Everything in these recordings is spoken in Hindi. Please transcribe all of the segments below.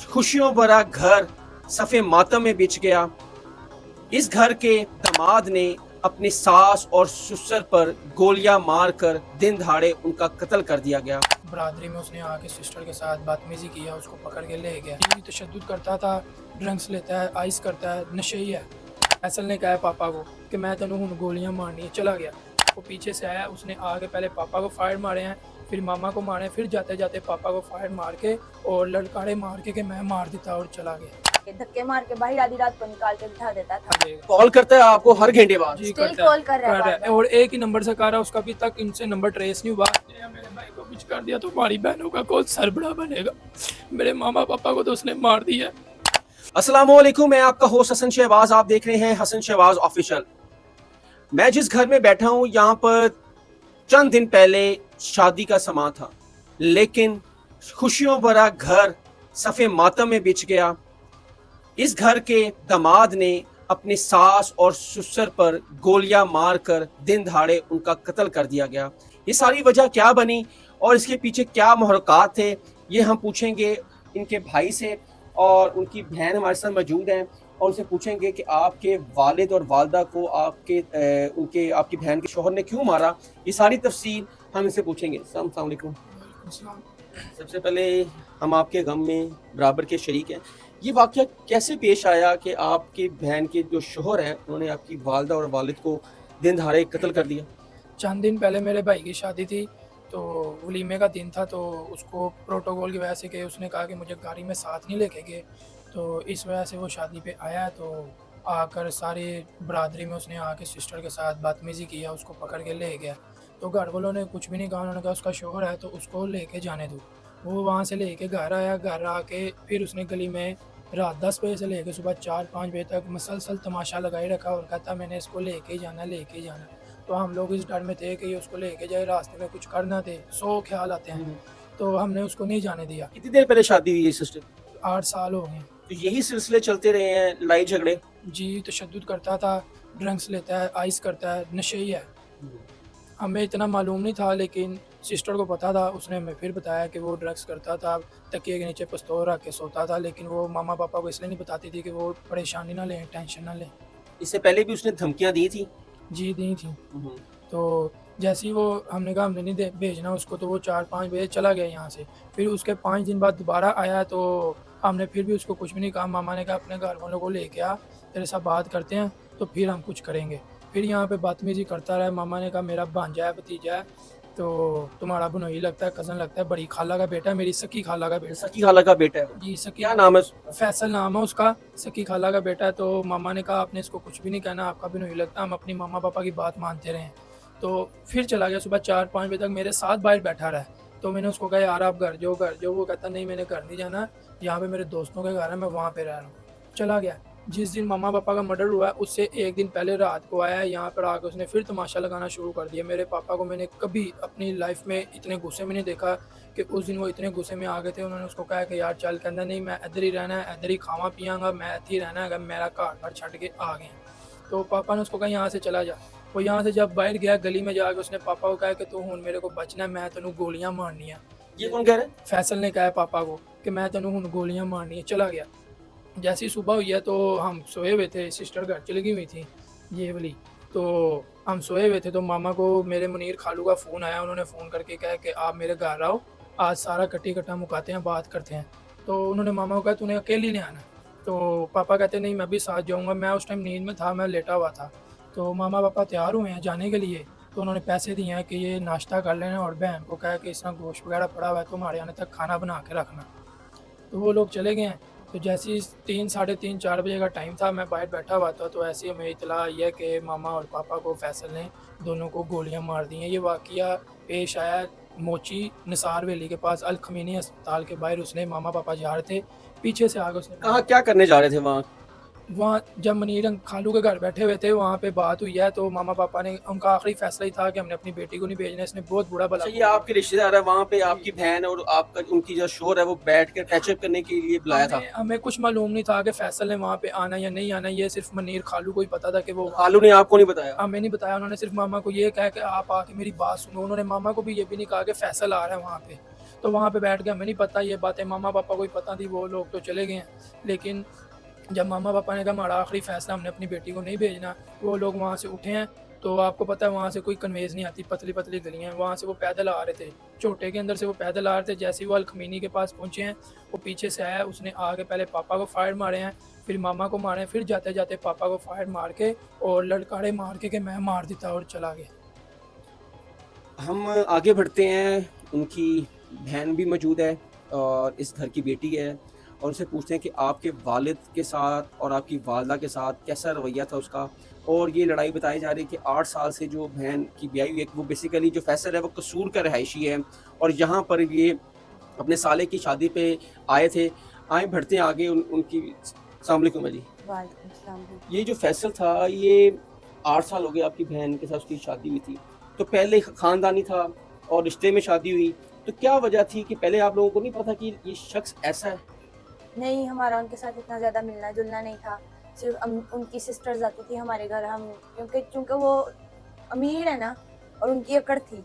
खुशियों भरा घर सफ़े मातम में बिछ गया। इस घर के दामाद ने अपनी सास और ससुर पर गोलियां मारकर दिन दहाड़े उनका कत्ल कर दिया गया। बरादरी में उसने आके सिस्टर के साथ बदतमीजी किया, उसको पकड़ के ले गया। ये तशद्दुद करता था, ड्रग्स लेता है, आइस करता है, नशेई है। फैसल ने कहा पापा को कि मैं तेनों हुण गोलियां मारनी है, चला गया। वो पीछे से आया, उसने आके पहले पापा को फायर मारे हैं, फिर मामा को मारे, फिर जाते जाते पापा को फायर मार के और ललकारे मार के कि मैं मार देता और चला गया। धक्के मार के बाहर आधी रात को निकाल के बिठा देता था। कॉल करता है आपको हर घंटे बाद? जी Still करता call कर रहा है है बार-बार। और एक ही नंबर से कर रहा है, उसका अभी तक इनसे नंबर ट्रेस नहीं हुआ। मेरे भाई को कुछ कर दिया तो हमारी बहनों का कौन सरबड़ा बनेगा। मेरे मामा पापा को तो उसने मार दिया। अस्सलाम वालेकुम, मैं आपका होस्ट हसन शहबाज। आप देख रहे हैं हसन शहबाज ऑफिशियल। मैं जिस घर में बैठा हूं यहाँ पर चंद दिन पहले शादी का समा था, लेकिन खुशियों भरा घर सफ़े मातम में बिछ गया। इस घर के दामाद ने अपनी सास और ससुर पर गोलियां मारकर दिन दहाड़े उनका कत्ल कर दिया गया। ये सारी वजह क्या बनी और इसके पीछे क्या मुहर्रकात थे, ये हम पूछेंगे इनके भाई से। और उनकी बहन हमारे साथ मौजूद हैं और उनसे पूछेंगे कि आपके वालिद और वालदा को आपकी बहन के शोहर ने क्यों मारा। ये सारी तफसील हम इनसे पूछेंगे। अस्सलाम वालेकुम। सबसे पहले हम आपके गम में बराबर के शरीक हैं। ये वाक़या कैसे पेश आया कि आपकी बहन के जो शोहर हैं उन्होंने आपकी वालदा और वालिद को दिन दहाड़े कत्ल कर दिया? चंद दिन पहले मेरे भाई की शादी थी, तो वलीमे का दिन था, तो उसको प्रोटोकॉल की वजह से कि उसने कहा कि मुझे गाड़ी में साथ नहीं लेके गए, तो इस वजह से वो शादी पे आया। तो आकर सारी बरादरी में उसने आके सिस्टर के साथ बदतमीजी किया, उसको पकड़ के ले गया। तो घर वालों ने कुछ भी नहीं कहा, उन्होंने कहा उसका शोहर है तो उसको लेके जाने दो। वो वहाँ से लेके घर आया, घर आके फिर उसने गली में रात 10 बजे से लेकर सुबह 4-5 बजे तक मुसलसल तमाशा लगाए रखा और कहता मैंने इसको लेके ही जाना, लेके ही जाना। तो हम लोग इस डर में थे कि ये उसको लेके जाए, रास्ते में कुछ कर ना दे, 100 ख्याल आते हैं, तो हमने उसको नहीं जाने दिया। कितनी देर पहले शादी हुई है सिस्टर? 8 साल हो गए। तो यही सिलसिले चलते रहे हैं, लड़ाई झगड़े? जी तशद्दुद करता था, ड्रग्स लेता है, आइस करता है, नशेई है। हमें इतना मालूम नहीं था, लेकिन सिस्टर को पता था। उसने हमें फिर बताया कि वो ड्रग्स करता था, तकिए के नीचे पिस्तौल रख के सोता था, लेकिन वो मामा पापा को इसलिए नहीं बताती थी कि वो परेशानी ना लें, टेंशन ना लें। इससे पहले भी उसने धमकियां दी थी? जी दी थी। तो जैसे ही वो हमने कहा हमने नहीं भेजना उसको, तो वो 4-5 बजे चला गया यहाँ से। फिर उसके 5 दिन बाद दोबारा आया, तो हमने फिर भी उसको कुछ भी नहीं कहा। मामा ने कहा अपने घर वालों को लेके आ, तेरे साथ बात करते हैं तो फिर हम कुछ करेंगे। फिर यहाँ पे बदतमीजी करता रहा। मामा ने कहा मेरा भांजा है, भतीजा है, तो तुम्हारा भनोई लगता है, कज़न लगता है, बड़ी खाला का बेटा है, मेरी सकी खाला का बेटा। सकी खाला का बेटा है? जी सकी। क्या नाम है? फैसल नाम है उसका, सकी खाला का बेटा है। तो मामा ने कहा आपने इसको कुछ भी नहीं कहना, आपका भी नहीं लगता, हम अपनी मामा पापा की बात मानते रहे। तो फिर चला गया, सुबह 4-5 बजे तक मेरे साथ बाहर बैठा रहा। तो मैंने उसको कहा यार आप घर जाओ, घर जाओ। वो कहता नहीं मैंने घर नहीं जाना, यहाँ पे मेरे दोस्तों के घर है, मैं वहाँ पे रह रहा हूँ। चला गया। जिस दिन मामा पापा का मर्डर हुआ है उससे एक दिन पहले रात को आया, यहाँ पर आकर उसने फिर तमाशा लगाना शुरू कर दिया। मेरे पापा को मैंने कभी अपनी लाइफ में इतने गुस्से में नहीं देखा कि उस दिन वो इतने गुस्से में आ गए थे। उन्होंने उसको कहा कि यार चल, कहना नहीं मैं इधर ही रहना है, इधर ही खावा पियांगा, मैं इधर ही रहना है, मेरा घर छड़ के आ गए। तो पापा ने उसको कहा यहाँ से चला जा। वो यहाँ से जब बाहर गया, गली में जाकर उसने पापा को कहा कि तू हुण मेरे को बचना है, मैं तेनों गोलियां मारनी है। ये कौन कह रहा है? फैसल ने कहा पापा को कि मैं तेनों हुण गोलियां मारनी है। चला गया। जैसे ही सुबह हुई है तो हम सोए हुए थे, सिस्टर घर चली गई हुई थी ये वाली, तो हम सोए हुए थे। तो मामा को मेरे मुनीर खालू का फ़ोन आया। उन्होंने फ़ोन करके कहा कि आप मेरे घर आओ, आज सारा कट्टी कट्टा मुकाते हैं, बात करते हैं। तो उन्होंने मामा को कहा तूने अकेली नहीं आना। तो पापा कहते नहीं मैं भी साथ जाऊँगा। मैं उस टाइम नींद में था, मैं लेटा हुआ था। तो मामा पापा तैयार हुए हैं जाने के लिए, तो उन्होंने पैसे दिए हैं कि ये नाश्ता कर लेना और बहन को कहा कि इस तरह गोश्त वगैरह पड़ा हुआ है, तो हमारे आने तक खाना बना के रखना। तो वो लोग चले गए हैं। तो जैसे ही 3, साढ़े 3, 4 बजे का टाइम था, मैं बाहर बैठा हुआ था, तो ऐसे ही हमें इतला आई है कि मामा और पापा को फैसल ने दोनों को गोलियां मार दी हैं। ये वाक़या पेश आया मोची निसार वैली के पास अल खमीनी अस्पताल के बाहर। उसने मामा पापा जा रहे थे, पीछे से आगे उसने कहाँ क्या करने जा रहे थे वहाँ? वहाँ जब मनीर खालू के घर बैठे हुए थे, वहाँ पे बात हुई है। तो मामा पापा ने उनका आखिरी फैसला ही था कि हमने अपनी बेटी को नहीं भेजना। इसने बहुत बुरा भला। अच्छा, ये आपके रिश्तेदार है वहाँ पे, आपकी बहन और आपका उनकी जो शोहर है वो बैठ कर कैचअप करने के लिए बुलाया था? हमें कुछ मालूम नहीं था कि फैसल ने वहाँ पे आना या नहीं आना। ये सिर्फ मनीर खालू को ही पता था कि वो। खालू ने आपको नहीं बताया? हमें नहीं बताया। उन्होंने सिर्फ मामा को ये कहा कि आप आके मेरी बात सुनो। उन्होंने मामा को भी ये भी नहीं कहा कि फैसल आ रहा है वहाँ पे। तो वहाँ पे बैठ के हमें नहीं पता ये बातें, मामा पापा को ही पता थी, वो लोग तो चले गए हैं। लेकिन जब मामा पापा ने कहा हमारा आखिरी फैसला, हमने अपनी बेटी को नहीं भेजना, वो लोग वहाँ से उठे हैं। तो आपको पता है वहाँ से कोई कन्वेज नहीं आती, पतली पतली गलियाँ हैं, वहाँ से वो पैदल आ रहे थे, छोटे के अंदर से वो पैदल आ रहे थे। जैसे ही वो अलखमीनी के पास पहुँचे हैं, वो पीछे से आया, उसने आगे पहले पापा को फायर मारे हैं, फिर मामा को मारे हैं, फिर जाते जाते पापा को फायर मार के और लड़काड़े मार के कि मैं मार देता, और चला गया। हम आगे बढ़ते हैं, उनकी बहन भी मौजूद है और इस घर की बेटी है, और उनसे पूछते हैं कि आपके वालिद के साथ और आपकी वालदा के साथ कैसा रवैया था उसका। और ये लड़ाई बताई जा रही है कि 8 साल से जो बहन की ब्याही हुई है, वो बेसिकली जो फैसल है वो कसूर का रहायशी है, और यहाँ पर ये अपने साले की शादी पे आए थे। आए बढ़ते हैं आगे, उनकी अस्सलाम वालेकुम जी। वालेकुम सलाम। ये जो फैसल था, ये 8 साल हो गए आपकी बहन के साथ उसकी शादी हुई थी, तो पहले ख़ानदानी था और रिश्ते में शादी हुई, तो क्या वजह थी कि पहले आप लोगों को नहीं पता कि ये शख्स ऐसा है? नहीं, हमारा उनके साथ इतना ज़्यादा मिलना जुलना नहीं था। सिर्फ उनकी सिस्टर्स आती थी हमारे घर, हम क्योंकि वो अमीर है ना, और उनकी अकड़ थी,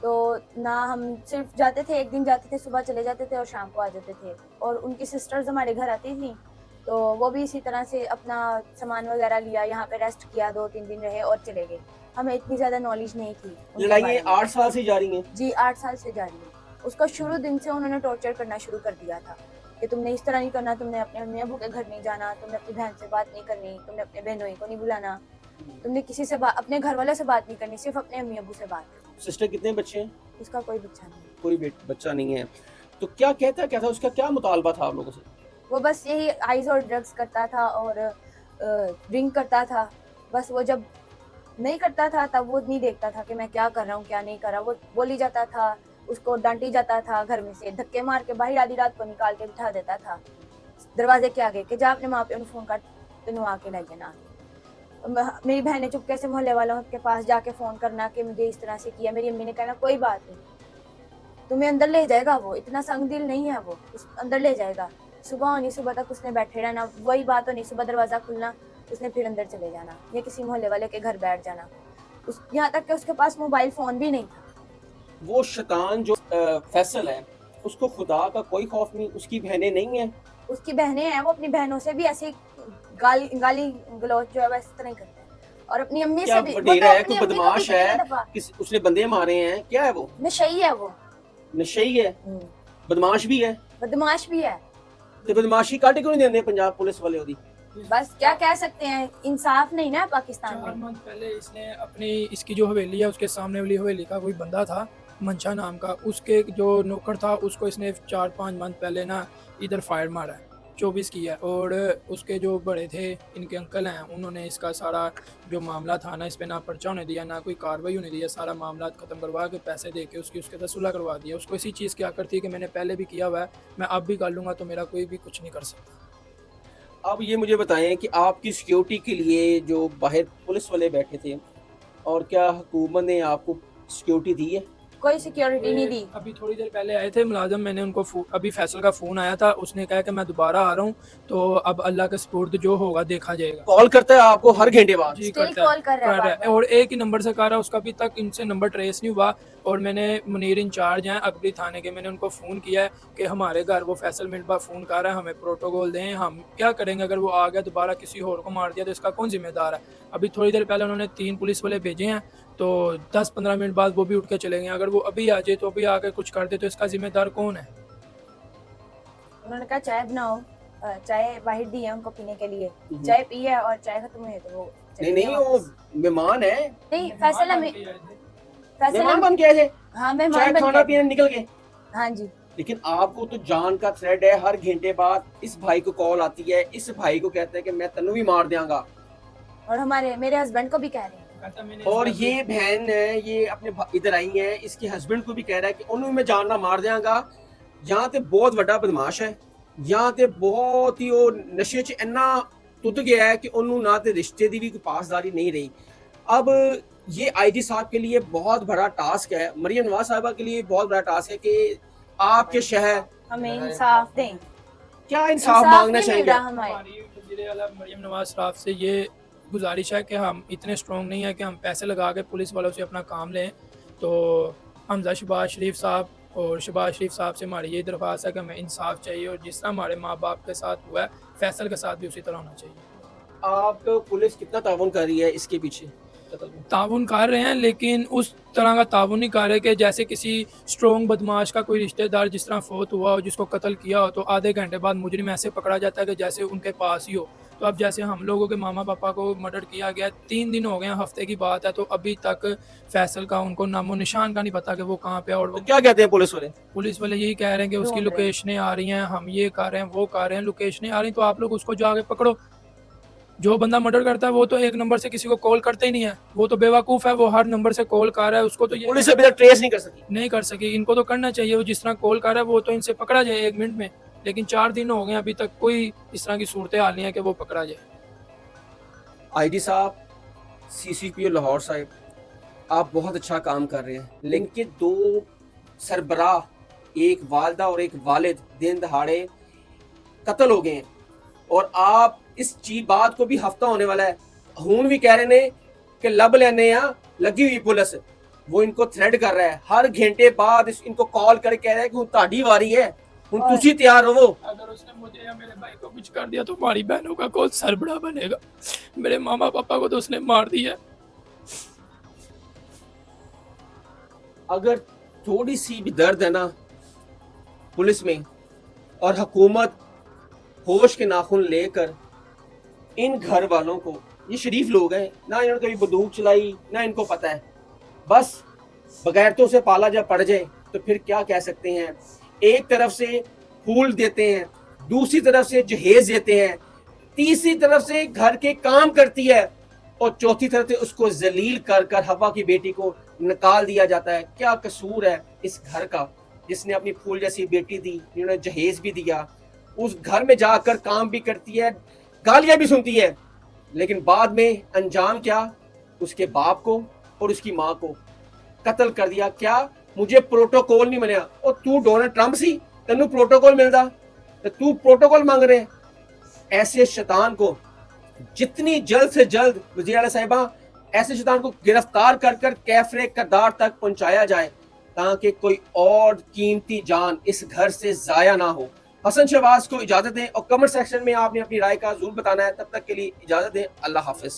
तो ना हम सिर्फ जाते थे, एक दिन जाते थे, सुबह चले जाते थे और शाम को आ जाते थे। और उनकी सिस्टर्स हमारे घर आती थी, तो वो भी इसी तरह से अपना सामान वगैरह लिया, यहाँ पे रेस्ट किया, 2-3 दिन रहे और चले गए। हमें इतनी ज़्यादा नॉलेज नहीं थी उनके लड़ाई बारे में। 8 साल से जारी है? जी, 8 साल से जारी है। उसका शुरू दिन से उन्होंने टॉर्चर करना शुरू कर दिया था कि तुमने इस तरह नहीं करना, तुमने अपने अम्मी अबू के घर नहीं जाना, तुमने अपनी बहन से बात नहीं करनी, तुमने अपने बहनों को नहीं बुलाना, तुमने किसी से अपने घर वाले से बात नहीं करनी, सिर्फ अपने अम्मी अबू से बात करनी। सिस्टर कितने बच्चे हैं? उसका कोई बच्चा नहीं। कोई बच्चा नहीं है। तो क्या था, उसका क्या मुतालबा था आप लोगों से? वो बस यही आइज और ड्रग्स करता था और ड्रिंक करता था। बस वो जब नहीं करता था तब वो नहीं देखता था कि मैं क्या कर रहा हूँ क्या नहीं कर रहा। वो बोली जाता था, उसको डांटी जाता था, घर में से धक्के मार के बाहर आधी रात को निकाल के बिठा देता था दरवाजे के आगे कि जा अपने माँ प्यो फोन कर, तेनों आके ले जाना। मेरी बहन ने चुपके से मोहल्ले वालों के पास जाके फ़ोन करना कि मुझे इस तरह से किया। मेरी अम्मी ने कहना कोई बात नहीं, तुम्हें अंदर ले जाएगा, वो इतना संग दिल नहीं है, वो अंदर ले जाएगा। सुबह होनी, सुबह तक उसने बैठे रहना, वही बात होनी, सुबह दरवाज़ा खुलना, उसने फिर अंदर चले जाना या किसी मोहल्ले वाले के घर बैठ जाना। यहाँ तक कि उसके पास मोबाइल फ़ोन भी नहीं था। वो शैतान जो फैसल है, उसको खुदा का कोई खौफ नहीं? उसकी बहनें नहीं हैं? उसकी बहनें हैं, वो अपनी बहनों से भी ऐसे गाली गलौज जो है वैसे तरह ही करते हैं, और अपनी अम्मी क्या से भी। वडेरा है, कोई बदमाश है, उसने बंदे मारे हैं, क्या है वो? नशई है वो, नशई है, बदमाश भी है। बदमाश भी है। तो बदमाशी काटे क्यों नहीं देंगे पंजाब पुलिस वाले? होती बस क्या कह सकते हैं, इंसाफ नहीं ना पाकिस्तान 4 में। मंथ पहले इसने अपनी, इसकी जो हवेली है उसके सामने वाली हवेली का कोई बंदा था मंशा नाम का, उसके जो नौकर था उसको इसने 4-5 मंथ पहले ना इधर फायर मारा है, 24 की है। और उसके जो बड़े थे, इनके अंकल हैं, उन्होंने इसका सारा जो मामला था ना, इस पर ना पर्चा होने दिया, ना कोई कार्रवाई होने दिया, सारा मामला ख़त्म करवा के पैसे दे के उसके साथ सुलह करवा दिया। उसको इसी चीज़ की आकर थी कि मैंने पहले भी किया हुआ है, मैं अब भी कर लूँगा, तो मेरा कोई भी कुछ नहीं कर सकता। अब ये मुझे बताएं कि आपकी सिक्योरिटी के लिए जो बाहर पुलिस वाले बैठे थे, और क्या हुकूमत ने आपको सिक्योरिटी दी है? कोई सिक्योरिटी नहीं दी। अभी थोड़ी देर पहले आए थे मुलाजम, मैंने उनको अभी फैसल का फ़ोन आया था, उसने कहा कि मैं दोबारा आ रहा हूँ, तो अब अल्लाह के सपुर्द जो होगा देखा जाएगा। कॉल करता है आपको हर घंटे बाद? जी Still करता है, call कर रहा है बार-बार। और एक ही नंबर से कर रहा है, उसका अभी तक इनसे नंबर ट्रेस नहीं हुआ। और मैंने मुनीर इंचार्ज हैं अकबरी थाने के, मैंने उनको फ़ोन किया है कि हमारे घर वो फैसल मिनट बाद फ़ोन कर रहा है, हमें प्रोटोकॉल दें, हम क्या करेंगे अगर वो आ गया दोबारा किसी और को मार दिया तो इसका कौन जिम्मेदार है। अभी थोड़ी देर पहले उन्होंने 3 पुलिस वाले भेजे हैं, तो 10-15 मिनट बाद वो भी उठ के चले गए। अगर वो अभी आ जाए तो अभी आकर कुछ कर दे तो इसका जिम्मेदार कौन है? उन्होंने कहा चाय बनाओ, चाय बाहर दी है उनको पीने के लिए, चाय पी है और चाय खत्म हुई है तो वो चले नहीं गए वो वापस। मेहमान है, नहीं, फैसल में मेहमान बन के आए थे, हाँ चाय मेहमान बन खाना गए। पीने निकल गए। हाँ जी। लेकिन आपको तो जान का थ्रेड है, हर घंटे बाद इस भाई को कॉल आती है, इस भाई को कहते हैं कि मैं तन्नू भी मार देंगा, और मेरे हस्बैंड को भी कह रहे हैं। और ये बहन है, ये अपने इधर आई है, इसके हस्बैंड को भी कह रहा है कि उन्होंने मैं जानना मार देंगा। यहाँ ते बहुत बड़ा बदमाश है, यहाँ ते बहुत ही वो नशे च इन्ना तुत गया है कि उन्होंने ना ते रिश्ते दी भी कोई पासदारी नहीं रही। अब ये आईजी साहब के लिए बहुत बड़ा टास्क है, मरियम नवाज साहबा के लिए बहुत बड़ा टास्क है कि आपके शहर हमें इंसाफ दें। क्या इंसाफ मांगना नहीं मिल चाहिए? रहा हमारे। हमारी वज़ीर आला मरियम नवाज साहब से ये गुजारिश है कि हम इतने स्ट्रॉन्ग नहीं है कि हम पैसे लगा के पुलिस वालों से अपना काम लें। तो हमजा शहबाज शरीफ साहब और शहबाज शरीफ साहब से हमारी ये दरख्वास्त है कि हमें इंसाफ चाहिए और जिस तरह हमारे माँ बाप के साथ हुआ है फैसल के साथ भी उसी तरह होना चाहिए। आप पुलिस कितना ताउन कर रही है इसके पीछे कत्ल में? ताउन कर रहे हैं लेकिन उस तरह का ताउन नहीं कर रहे कि जैसे किसी स्ट्रॉन्ग बदमाश का कोई रिश्तेदार जिस तरह फोत हुआ हो जिसको कत्ल किया हो तो आधे घंटे बाद मुजरिम ऐसे पकड़ा जाता है कि जैसे उनके पास ही हो। तो अब जैसे हम लोगों के मामा पापा को मर्डर किया गया 3 दिन हो गए हैं, हफ्ते की बात है, तो अभी तक फैसल का उनको नामो निशान का नहीं पता कि वो कहाँ पे है। और तो वो क्या कहते हैं पुलिस वाले? पुलिस वाले यही कह रहे हैं कि उसकी ढूंढ रहे हैं। लोकेशनें आ रही हैं, हम ये कर रहे हैं वो कर रहे हैं, लोकेशनें आ रही तो आप लोग उसको जाके पकड़ो। जो बंदा मर्डर करता है वो तो एक नंबर से किसी को कॉल करते ही नहीं है, वो तो बेवकूफ़ है, वो हर नंबर से कॉल कर रहा है। उसको तो ये पुलिस अभी तक ट्रेस नहीं कर सकी। नहीं कर सकी, इनको तो करना चाहिए। वो जिस तरह कॉल कर रहा है वो तो इनसे पकड़ा जाए 1 मिनट में, लेकिन 4 दिन हो गए अभी तक कोई इस तरह की सूरत हाल नहीं है कि वो पकड़ा जाए। आईजी साहब, सीसीपीओ लाहौर साहब, आप बहुत अच्छा काम कर रहे हैं, लेकिन 2 सरबराह, एक वालदा और एक वालिद दिन दहाड़े कत्ल हो गए हैं और आप इस चीज बात को भी हफ्ता होने वाला है, हूं भी कह रहे ने कि लब लेने यहाँ लगी हुई पुलिस, वो इनको थ्रेड कर रहा है, हर घंटे बाद इनको कॉल करके कह रहा है कि हुन ताड़ी वारी है, हुन तुसी तैयार रहो। अगर उसने मुझे या मेरे भाई को कुछ कर दिया तो हमारी बहनों का कौन सरबड़ा बनेगा? मेरे मामा पापा को तो उसने मार दिया। अगर थोड़ी सी भी दर्द है ना पुलिस में और हुकूमत होश के नाखून लेकर इन घर वालों को, ये शरीफ लोग हैं ना, इन्होंने कभी बंदूक चलाई ना इनको पता है, बस बगैरतों से पाला जब पड़ जाए तो फिर क्या कह सकते हैं। एक तरफ से फूल देते हैं, दूसरी तरफ से जहेज देते हैं, तीसरी तरफ से घर के काम करती है और चौथी तरफ से उसको जलील कर कर हवा की बेटी को निकाल दिया जाता है। क्या कसूर है इस घर का जिसने अपनी फूल जैसी बेटी दी, जिन्होंने जहेज भी दिया, उस घर में जाकर काम भी करती है, गालियां भी सुनती है, लेकिन बाद में अंजाम क्या, उसके बाप को और उसकी माँ को कत्ल कर दिया। क्या मुझे प्रोटोकॉल नहीं मिला? और तू डोनाल्ड ट्रंप सी, तेनू प्रोटोकॉल मिलता तो तू प्रोटोकॉल मांग रहे? ऐसे शैतान को जितनी जल्द से जल्द वज़ीर आला साहिबा ऐसे शैतान को गिरफ्तार कर कर कैफरे करदार तक पहुंचाया जाए ताकि कोई और कीमती जान इस घर से जाया ना हो। हसन शहबाज को इजाजत दें और कमेंट सेक्शन में आपने अपनी राय का जरूर बताना है। तब तक के लिए इजाजत दें। अल्लाह हाफिज।